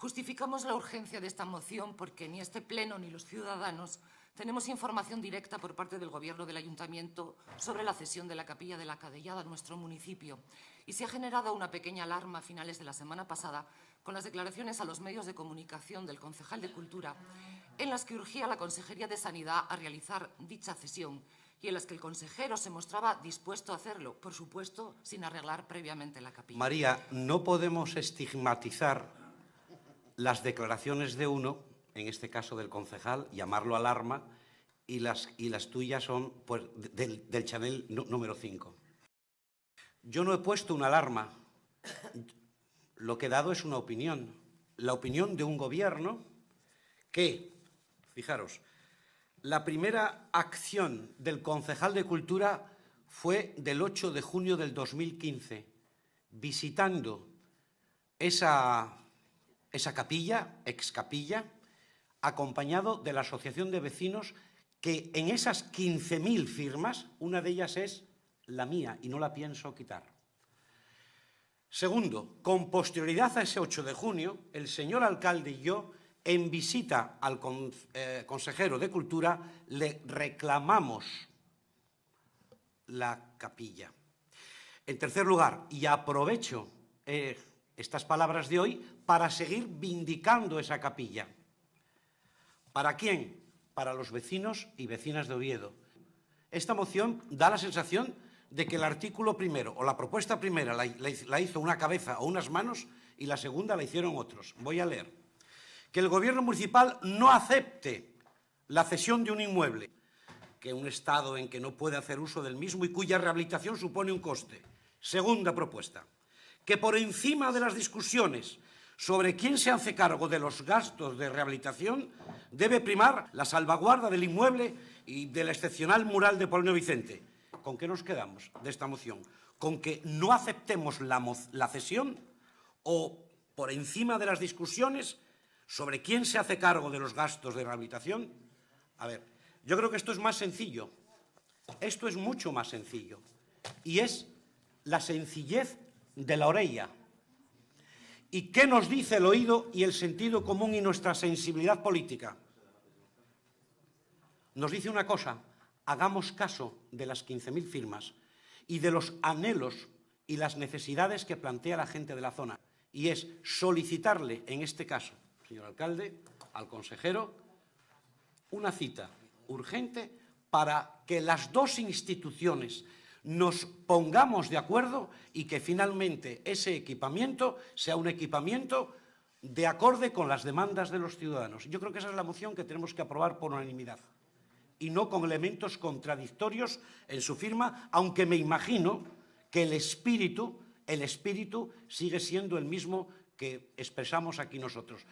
Justificamos la urgencia de esta moción porque ni este Pleno ni los ciudadanos tenemos información directa por parte del Gobierno del Ayuntamiento sobre la cesión de la Capilla de la Cadellada a nuestro municipio. Y se ha generado una pequeña alarma a finales de la semana pasada con las declaraciones a los medios de comunicación del concejal de Cultura, en las que urgía a la Consejería de Sanidad a realizar dicha cesión y en las que el consejero se mostraba dispuesto a hacerlo, por supuesto, sin arreglar previamente la capilla. María, no podemos estigmatizar las declaraciones de uno, en este caso del concejal, llamarlo alarma, y las tuyas son pues, del Chanel número 5. Yo no he puesto una alarma, lo que he dado es una opinión, la opinión de un gobierno que, fijaros, la primera acción del concejal de Cultura fue del 8 de junio del 2015, visitando esa capilla, ex capilla, acompañado de la Asociación de Vecinos, que en esas 15.000 firmas, una de ellas es la mía y no la pienso quitar. Segundo, con posterioridad a ese 8 de junio, el señor alcalde y yo, en visita al consejero de Cultura, le reclamamos la capilla. En tercer lugar, y aprovecho estas palabras de hoy para seguir vindicando esa capilla. ¿Para quién? Para los vecinos y vecinas de Oviedo. Esta moción da la sensación de que el artículo primero o la propuesta primera la hizo una cabeza o unas manos y la segunda la hicieron otros. Voy a leer. Que el Gobierno municipal no acepte la cesión de un inmueble, que un estado en que no puede hacer uso del mismo y cuya rehabilitación supone un coste. Segunda propuesta. Que por encima de las discusiones sobre quién se hace cargo de los gastos de rehabilitación debe primar la salvaguarda del inmueble y del excepcional mural de Polonio Vicente. ¿Con qué nos quedamos de esta moción? ¿Con que no aceptemos la cesión o por encima de las discusiones sobre quién se hace cargo de los gastos de rehabilitación? A ver, yo creo que esto es más sencillo. Esto es mucho más sencillo. Y es la sencillez de la orella. ¿Y qué nos dice el oído y el sentido común y nuestra sensibilidad política? Nos dice una cosa: hagamos caso de las 15.000 firmas y de los anhelos y las necesidades que plantea la gente de la zona. Y es solicitarle, en este caso, señor alcalde, al consejero, una cita urgente para que las dos instituciones nos pongamos de acuerdo y que finalmente ese equipamiento sea un equipamiento de acorde con las demandas de los ciudadanos. Yo creo que esa es la moción que tenemos que aprobar por unanimidad y no con elementos contradictorios en su firma, aunque me imagino que el espíritu sigue siendo el mismo que expresamos aquí nosotros.